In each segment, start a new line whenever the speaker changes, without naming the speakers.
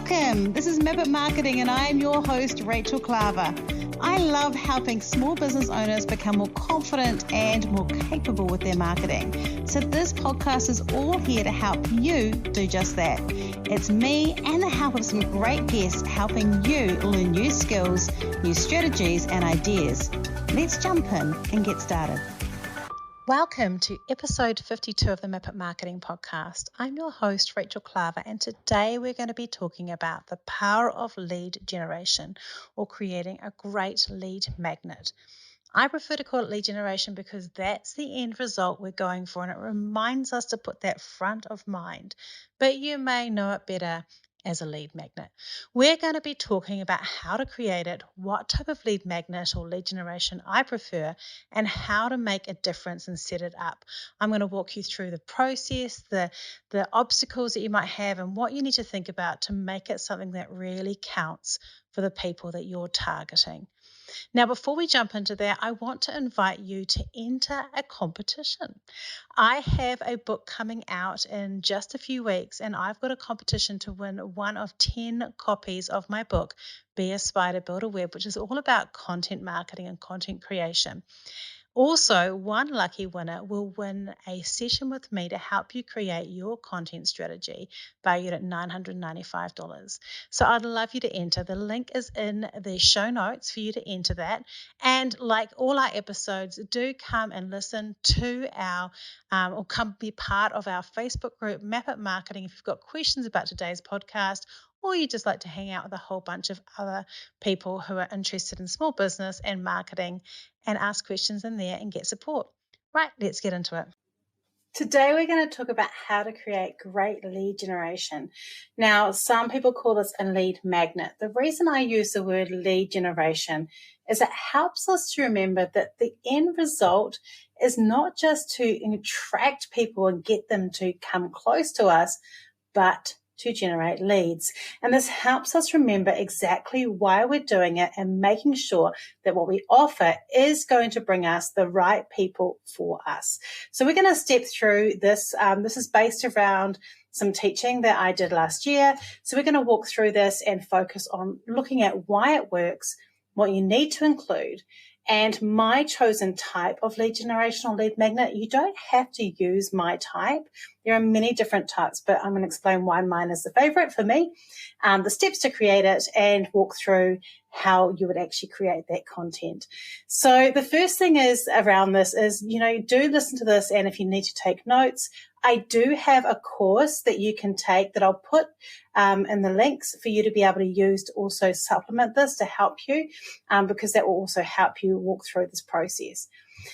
Welcome. This is Map Marketing and I am your host, Rachel Klaver. I love helping small business owners become more confident and more capable with their marketing. So this podcast is all here to help you do just that. It's me and the help of some great guests helping you learn new skills, new strategies and ideas. Let's jump in and get started. Welcome to episode 52 of the Map Marketing podcast. I'm your host, Rachel Klaver, and today we're going to be talking about the power of lead generation or creating a great lead magnet. I prefer to call it lead generation because that's the end result we're going for, and it reminds us to put that front of mind. But you may know it better as a lead magnet. We're going to be talking about how to create it, what type of lead magnet or lead generation I prefer, and how to make a difference and set it up. I'm going to walk you through the process, the obstacles that you might have, and what you need to think about to make it something that really counts for the people that you're targeting. Now, before we jump into that, I want to invite you to enter a competition. I have a book coming out in just a few weeks, and I've got a competition to win one of 10 copies of my book, Be a Spider, Build a Web, which is all about content marketing and content creation. Also, one lucky winner will win a session with me to help you create your content strategy valued at $995. So I'd love you to enter. The link is in the show notes for you to enter that. And like all our episodes, do come and listen to or come be part of our Facebook group, Map It Marketing, if you've got questions about today's podcast, or you just like to hang out with a whole bunch of other people who are interested in small business and marketing and ask questions in there and get support. Right, let's get into it. Today we're going to talk about how to create great lead generation. Now, some people call this a lead magnet. The reason I use the word lead generation is it helps us to remember that the end result is not just to attract people and get them to come close to us, but to generate leads. And this helps us remember exactly why we're doing it and making sure that what we offer is going to bring us the right people for us. So we're going to step through this. This is based around some teaching that I did last year. So we're going to walk through this and focus on looking at why it works, what you need to include, and my chosen type of lead generation or lead magnet. You don't have to use my type. There are many different types, but I'm going to explain why mine is the favorite for me, the steps to create it, and walk through how you would actually create that content. So the first thing is around this is, do listen to this, and if you need to take notes, I do have a course that you can take that I'll put in the links for you to be able to use to also supplement this to help you, because that will also help you walk through this process.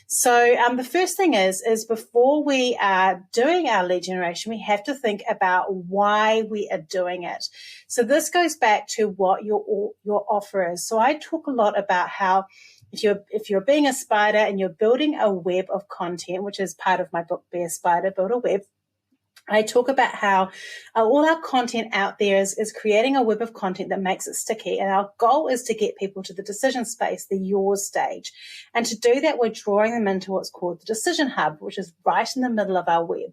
So the first thing is before we are doing our lead generation, we have to think about why we are doing it. So this goes back to what your offer is. So I talk a lot about how if you're being a spider and you're building a web of content, which is part of my book, Be a Spider, Build a Web, I talk about how all our content out there is creating a web of content that makes it sticky. And our goal is to get people to the decision space, the yours stage. And to do that, we're drawing them into what's called the decision hub, which is right in the middle of our web.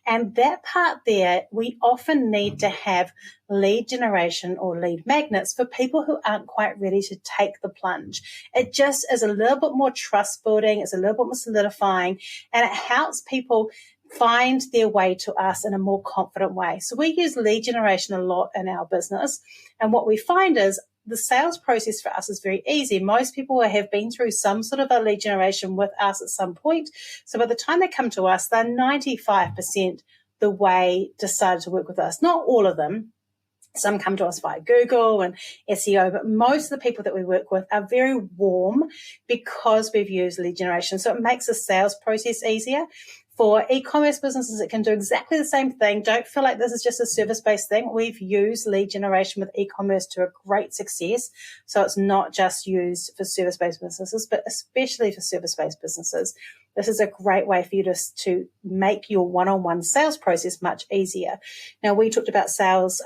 And that part there, we often need to have lead generation or lead magnets for people who aren't quite ready to take the plunge. It just is a little bit more trust building. It's a little bit more solidifying, and it helps people find their way to us in a more confident way. So we use lead generation a lot in our business. And what we find is the sales process for us is very easy. Most people have been through some sort of a lead generation with us at some point. So by the time they come to us, they're 95% the way decided to work with us. Not all of them. Some come to us via Google and SEO, but most of the people that we work with are very warm because we've used lead generation. So it makes the sales process easier. For e-commerce businesses, it can do exactly the same thing. Don't feel like this is just a service-based thing. We've used lead generation with e-commerce to a great success. So it's not just used for service-based businesses, but especially for service-based businesses. This is a great way for you to make your one-on-one sales process much easier. Now, we talked about sales,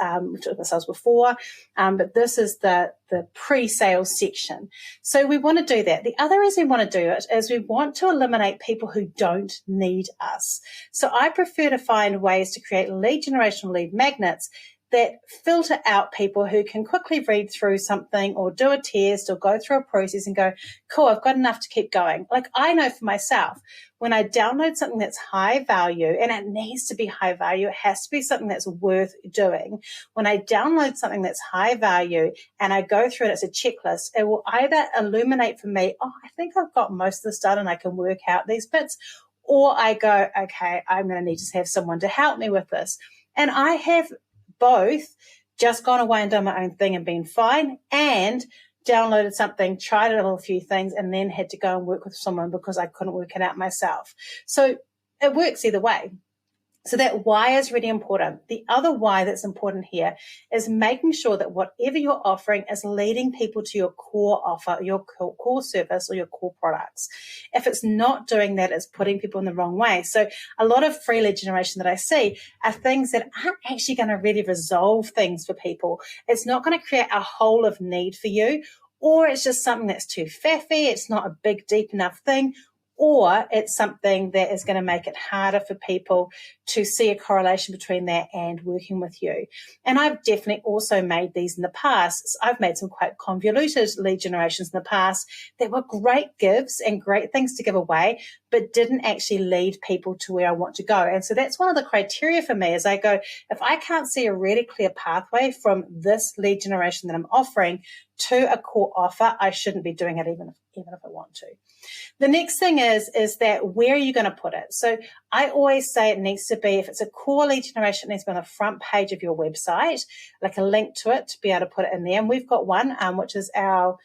before, but this is the pre-sales section. So we want to do that. The other reason we want to do it is we want to eliminate people who don't need us. So I prefer to find ways to create lead generation lead magnets that filter out people who can quickly read through something or do a test or go through a process and go, cool, I've got enough to keep going. Like I know for myself, when I download something that's high value, and it needs to be high value, it has to be something that's worth doing. When I download something that's high value and I go through it as a checklist, it will either illuminate for me, oh, I think I've got most of this done and I can work out these bits, or I go, okay, I'm going to need to have someone to help me with this. And I have both just gone away and done my own thing and been fine, and downloaded something, tried a little few things, and then had to go and work with someone because I couldn't work it out myself. So it works either way. So that why is really important. The other why that's important here is making sure that whatever you're offering is leading people to your core offer, your core service, or your core products. If it's not doing that, it's putting people in the wrong way. So a lot of free lead generation that I see are things that aren't actually going to really resolve things for people. It's not going to create a hole of need for you, or it's just something that's too faffy. It's not a big, deep enough thing. Or it's something that is going to make it harder for people to see a correlation between that and working with you. And I've definitely also made these in the past. I've made some quite convoluted lead generations in the past that were great gives and great things to give away, but didn't actually lead people to where I want to go. And so that's one of the criteria for me is I go, if I can't see a really clear pathway from this lead generation that I'm offering to a core offer, I shouldn't be doing it even if I want to. The next thing is that where are you going to put it? So I always say it needs to be, if it's a core lead generation, it needs to be on the front page of your website, like a link to it to be able to put it in there. And we've got one, which is our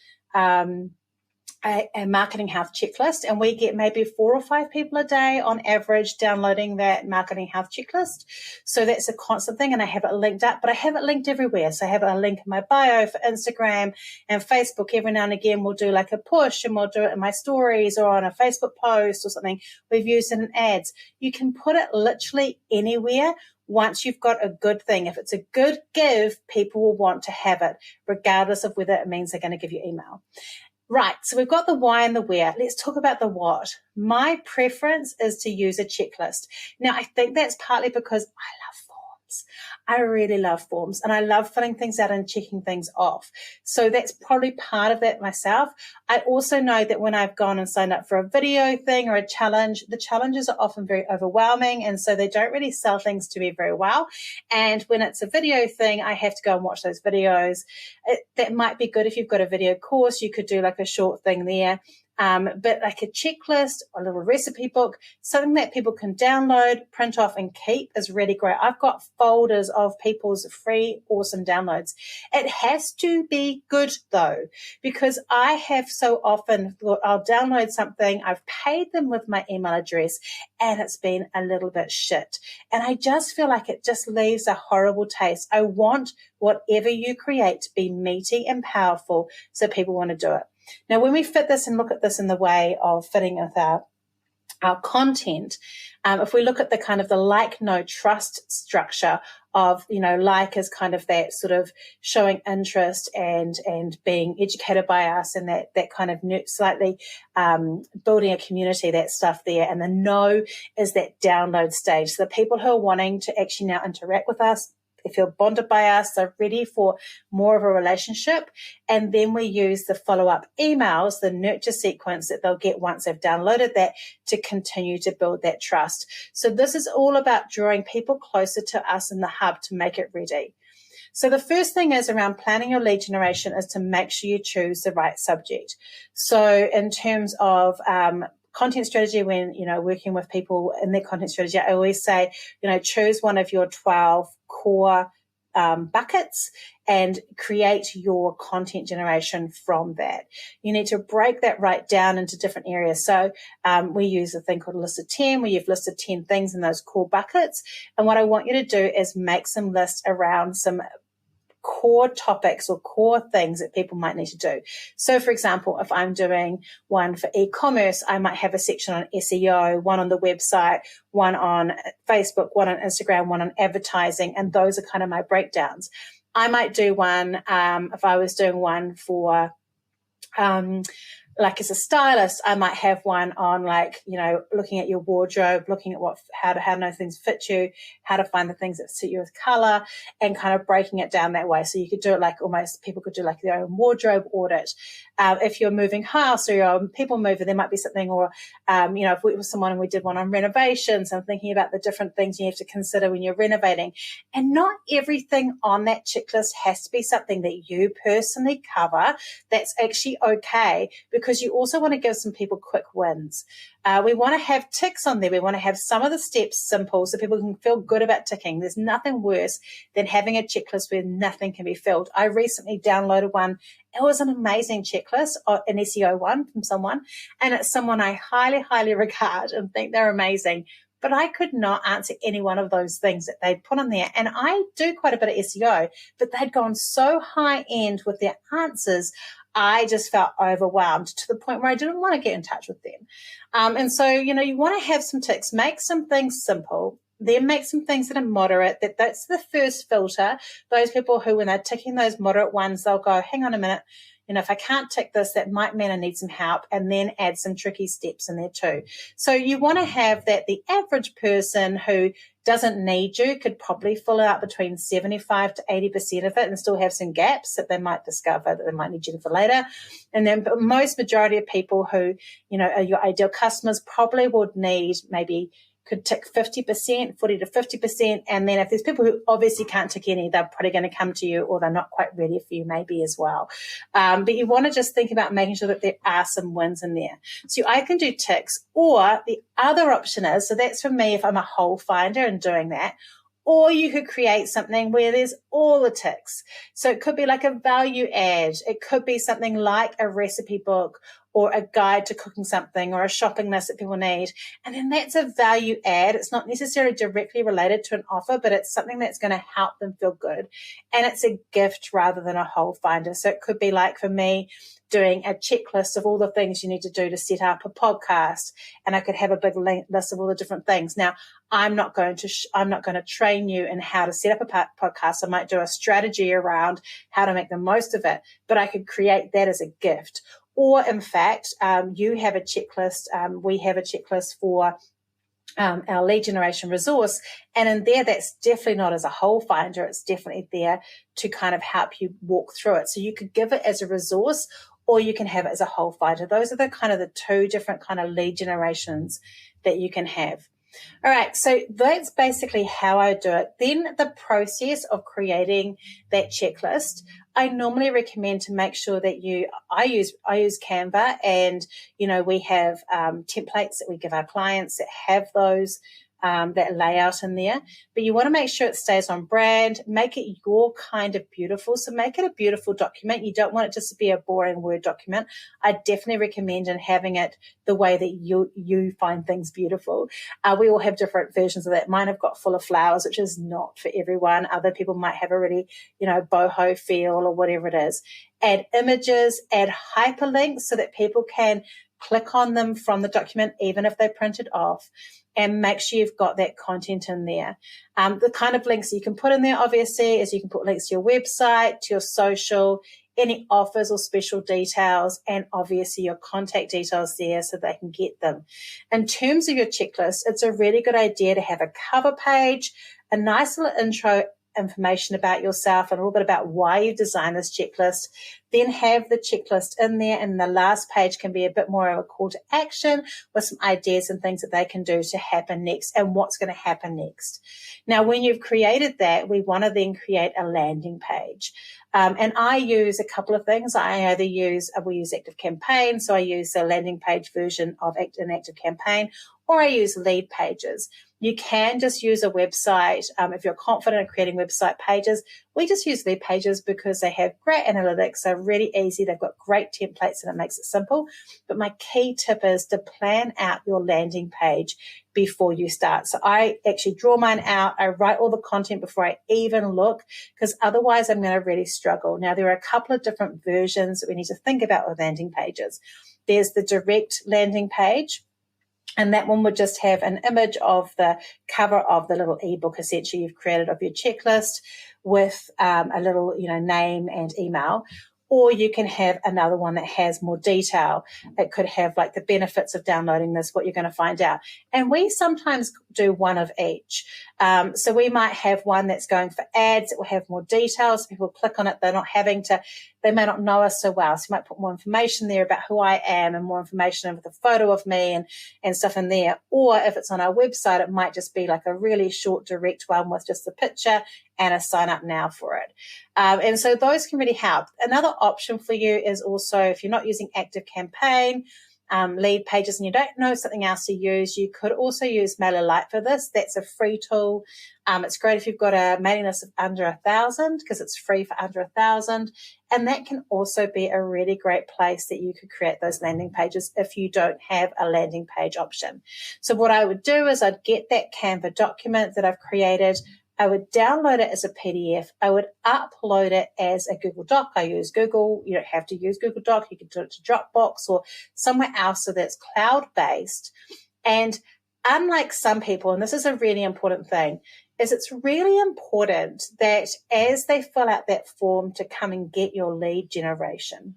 a marketing health checklist, and we get maybe 4 or 5 people a day on average downloading that marketing health checklist. So that's a constant thing, and I have it linked up, but I have it linked everywhere. So I have a link in my bio for Instagram and Facebook. Every now and again we'll do like a push, and we'll do it in my stories or on a Facebook post or something. We've used it in ads. You can put it literally anywhere. Once you've got a good thing, if it's a good give, people will want to have it, regardless of whether it means they're going to give you email. Right, so we've got the why and the where. Let's talk about the what. My preference is to use a checklist. Now, I think that's partly because I love forms. I really love forms, and I love filling things out and checking things off. So that's probably part of that myself. I also know that when I've gone and signed up for a video thing or a challenge, the challenges are often very overwhelming, and so they don't really sell things to me very well. And when it's a video thing, I have to go and watch those videos. That might be good if you've got a video course. You could do like a short thing there. But like a checklist, a little recipe book, something that people can download, print off, and keep is really great. I've got folders of people's free, awesome downloads. It has to be good though, because I have so often thought I'll download something, I've paid them with my email address, and it's been a little bit shit. And I just feel like it just leaves a horrible taste. I want whatever you create to be meaty and powerful so people want to do it. Now, when we fit this and look at this in the way of fitting with our content, if we look at the kind of the like, no, trust structure of, like is kind of that sort of showing interest and being educated by us, and that kind of slightly building a community, that stuff there. And the no is that download stage. So the people who are wanting to actually now interact with us, they feel bonded by us, they're ready for more of a relationship. And then we use the follow-up emails, the nurture sequence that they'll get once they've downloaded that, to continue to build that trust. So this is all about drawing people closer to us in the hub to make it ready. So the first thing is around planning your lead generation is to make sure you choose the right subject. So in terms of content strategy, when, working with people in their content strategy, I always say, choose one of your 12 core buckets and create your content generation from that. You need to break that right down into different areas. So we use a thing called a list of 10, where you've listed 10 things in those core buckets. And what I want you to do is make some lists around some core topics or core things that people might need to do. So, for example, if I'm doing one for e-commerce, I might have a section on SEO, one on the website, one on Facebook, one on Instagram, one on advertising, and those are kind of my breakdowns. I might do one, if I was doing one for
like as a stylist, I might have one on like, looking at your wardrobe, looking at how to know things fit you, how to find the things that suit you with color, and kind of breaking it down that way. So you could do it like people could do like their own wardrobe audit. If you're moving house or you're a people mover, there might be something, or, if we were someone and we did one on renovations, I'm thinking about the different things you have to consider when you're renovating. And not everything on that checklist has to be something that you personally cover. That's actually okay, because you also want to give some people quick wins. We want to have ticks on there. We want to have some of the steps simple so people can feel good about ticking. There's nothing worse than having a checklist where nothing can be filled. I recently downloaded one. It was an amazing checklist, an SEO one from someone, and it's someone I highly, highly regard and think they're amazing. But I could not answer any one of those things that they'd put on there. And I do quite a bit of SEO, but they'd gone so high end with their answers, I just felt overwhelmed to the point where I didn't want to get in touch with them. And so, you want to have some ticks, make some things simple, then make some things that are moderate. That's the first filter. Those people who, when they're ticking those moderate ones, they'll go, hang on a minute. If I can't tick this, that might mean I need some help, and then add some tricky steps in there too. So you want to have that the average person who doesn't need you could probably fill out between 75 to 80% of it and still have some gaps that they might discover that they might need you for later. And then most majority of people who, are your ideal customers probably would need maybe could tick 50%, 40 to 50%. And then if there's people who obviously can't tick any, they're probably going to come to you, or they're not quite ready for you maybe as well. But you want to just think about making sure that there are some wins in there. So I can do ticks, or the other option is, so that's for me if I'm a hole finder and doing that, or you could create something where there's all the ticks. So it could be like a value add. It could be something like a recipe book, or a guide to cooking something, or a shopping list that people need. And then that's a value add. It's not necessarily directly related to an offer, but it's something that's going to help them feel good. And it's a gift rather than a hole finder. So it could be like, for me, doing a checklist of all the things you need to do to set up a podcast. And I could have a big list of all the different things. Now, I'm not going to train you in how to set up a podcast. I might do a strategy around how to make the most of it, but I could create that as a gift. Or in fact, you have a checklist. We have a checklist for our lead generation resource. And in there, that's definitely not as a hole finder. It's definitely there to kind of help you walk through it. So you could give it as a resource, or you can have it as a hole finder. Those are the two different kind of lead generations that you can have. All right, so that's basically how I do it. Then the process of creating that checklist, I normally recommend to make sure that I use Canva, and we have templates that we give our clients that have those that layout in there. But you want to make sure it stays on brand, make it your kind of beautiful. So make it a beautiful document. You don't want it just to be a boring Word document. I definitely recommend in having it the way that you find things beautiful. We all have different versions of that. Mine have got full of flowers, which is not for everyone. Other people might have a really, boho feel or whatever it is. Add images, add hyperlinks so that people can click on them from the document, even if they print it off, and make sure you've got that content in there. The kind of links you can put in there, obviously, is you can put links to your website, to your social, any offers or special details, and obviously your contact details there so they can get them. In terms of your checklist, it's a really good idea to have a cover page, a nice little intro information about yourself and a little bit about why you designed this checklist. Then have the checklist in there, and the last page can be a bit more of a call to action with some ideas and things that they can do to happen next and what's going to happen next. Now, when you've created that, we want to then create a landing page. And I use a couple of things. We use ActiveCampaign, so I use the landing page version of an ActiveCampaign, or I use lead pages. You can just use a website if you're confident in creating website pages. We just use lead pages because they have great analytics. They're really easy. They've got great templates and it makes it simple. But my key tip is to plan out your landing page before you start. So I actually draw mine out. I write all the content before I even look, because otherwise I'm going to really struggle. Now, there are a couple of different versions that we need to think about with landing pages. There's the direct landing page, and that one would just have an image of the cover of the little ebook essentially you've created of your checklist with a little, name and email. or you can have another one that has more detail. It could have like the benefits of downloading this, what you're going to find out. And we sometimes do one of each. So we might have one that's going for ads that will have more details. People click on it. They may not know us so well. So you might put more information there about who I am and more information with a photo of me and stuff in there. Or if it's on our website, it might just be like a really short, direct one with just the picture and a sign up now for it. And so those can really help. Another option for you is also, if you're not using Active Campaign, lead pages, and you don't know something else to use, you could also use MailerLite for this. That's a free tool. It's great if you've got a mailing list of under 1,000 because it's free for under 1,000. And that can also be a really great place that you could create those landing pages if you don't have a landing page option. So what I would do is I'd get that Canva document that I've created. I would download it as a PDF. I would upload it as a Google Doc. I use Google. You don't have to use Google Doc. You can do it to Dropbox or somewhere else so that's cloud-based. And unlike some people, and this is a really important thing, is it's really important that as they fill out that form to come and get your lead generation,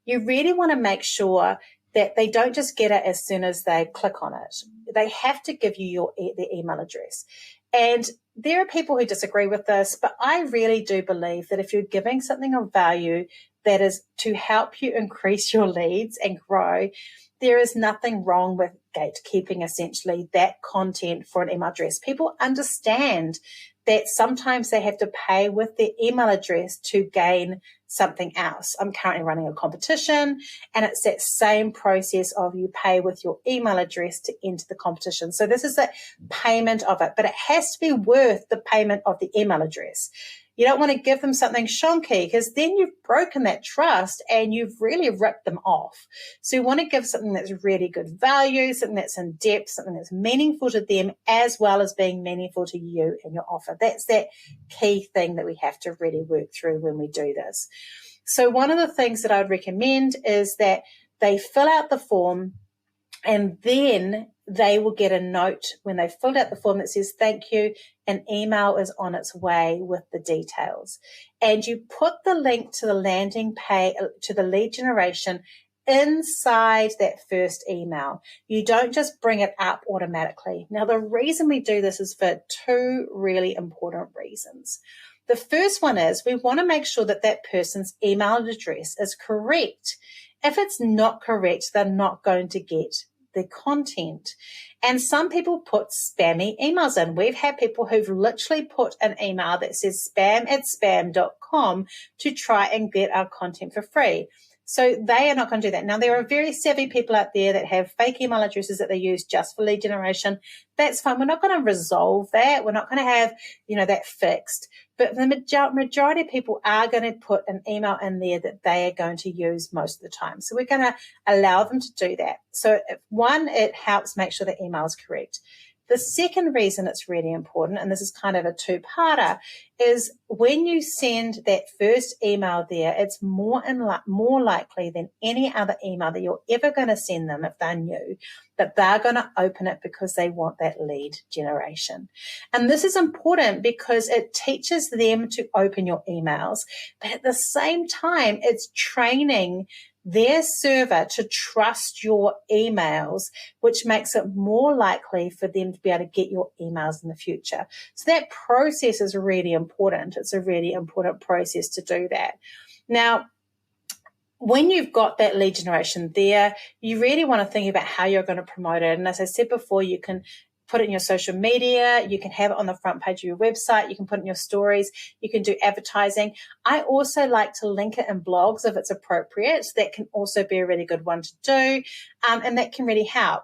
you really want to make sure that they don't just get it as soon as they click on it. They have to give you their email address. And there are people who disagree with this, but I really do believe that if you're giving something of value that is to help you increase your leads and grow, there is nothing wrong with gatekeeping essentially that content for an email address. People understand that sometimes they have to pay with their email address to gain something else. I'm currently running a competition, and it's that same process of you pay with your email address to enter the competition. So this is the payment of it, but it has to be worth the payment of the email address. You don't want to give them something shonky because then you've broken that trust and you've really ripped them off. So you want to give something that's really good value, something that's in depth, something that's meaningful to them as well as being meaningful to you and your offer. That's that key thing that we have to really work through when we do this. So one of the things that I would recommend is that they fill out the form, and then they will get a note when they've filled out the form that says, thank you, an email is on its way with the details. And you put the link to the landing page, to the lead generation inside that first email. You don't just bring it up automatically. Now, the reason we do this is for two really important reasons. The first one is we want to make sure that that person's email address is correct. If it's not correct, they're not going to get the content. And some people put spammy emails in. We've had people who've literally put an email that says spam@spam.com to try and get our content for free. So they are not going to do that. Now, there are very savvy people out there that have fake email addresses that they use just for lead generation. That's fine. We're not going to resolve that. We're not going to have, that fixed. But the majority of people are going to put an email in there that they are going to use most of the time. So we're going to allow them to do that. So one, it helps make sure the email is correct. The second reason it's really important, and this is kind of a two-parter, is when you send that first email there, it's more likely than any other email that you're ever going to send them if they're new, that they're going to open it because they want that lead generation. And this is important because it teaches them to open your emails, but at the same time, it's training their server to trust your emails, which makes it more likely for them to be able to get your emails in the future. So that process is really important. It's a really important process to do that. Now, when you've got that lead generation there, you really want to think about how you're going to promote it. And as I said before, you can put it in your social media, you can have it on the front page of your website, you can put it in your stories, you can do advertising. I also like to link it in blogs if it's appropriate. That can also be a really good one to do, and that can really help.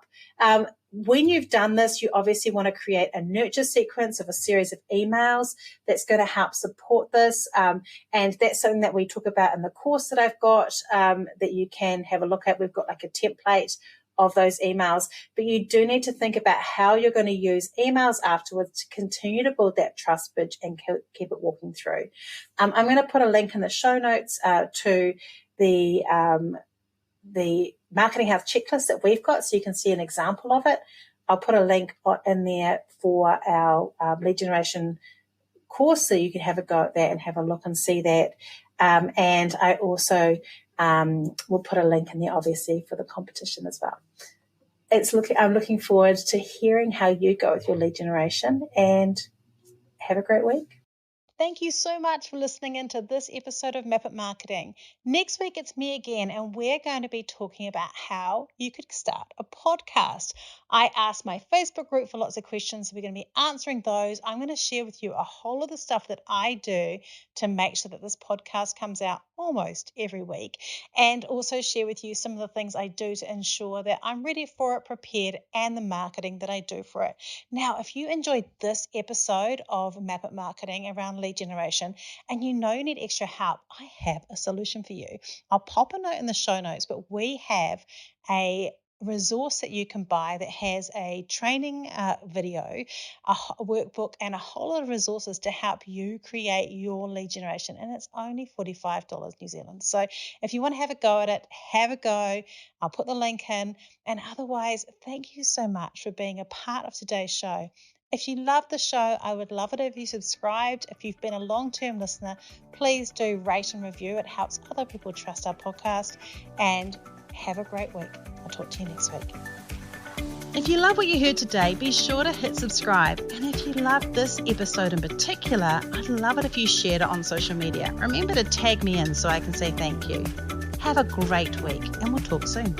When you've done this, you obviously want to create a nurture sequence of a series of emails that's going to help support this. And that's something that we talk about in the course that I've got, that you can have a look at. We've got like a template of those emails, but you do need to think about how you're going to use emails afterwards to continue to build that trust bridge and keep it walking through. I'm going to put a link in the show notes to the marketing health checklist that we've got, so you can see an example of it. I'll put a link in there for our lead generation course, so you can have a go at that and have a look and see that. And I also will put a link in there, obviously, for the competition as well. I'm looking forward to hearing how you go with your lead generation, and have a great week.
Thank you so much for listening into this episode of Map It Marketing. Next week, it's me again, and we're going to be talking about how you could start a podcast. I asked my Facebook group for lots of questions, so we're going to be answering those. I'm going to share with you a whole lot of stuff that I do to make sure that this podcast comes out almost every week, and also share with you some of the things I do to ensure that I'm ready for it, prepared, and the marketing that I do for it. Now, if you enjoyed this episode of Map It Marketing around lead generation and you know you need extra help, I have a solution for you. I'll pop a note in the show notes, but we have a resource that you can buy that has a training video, a workbook, and a whole lot of resources to help you create your lead generation, and it's only $45 New Zealand. So if you want to have a go at it, have a go. I'll put the link in, and otherwise, thank you so much for being a part of today's show. If you love the show, I would love it if you subscribed. If you've been a long-term listener, please do rate and review. It helps other people trust our podcast. And have a great week. I'll talk to you next week. If you love what you heard today, be sure to hit subscribe. And if you love this episode in particular, I'd love it if you shared it on social media. Remember to tag me in so I can say thank you. Have a great week, and we'll talk soon.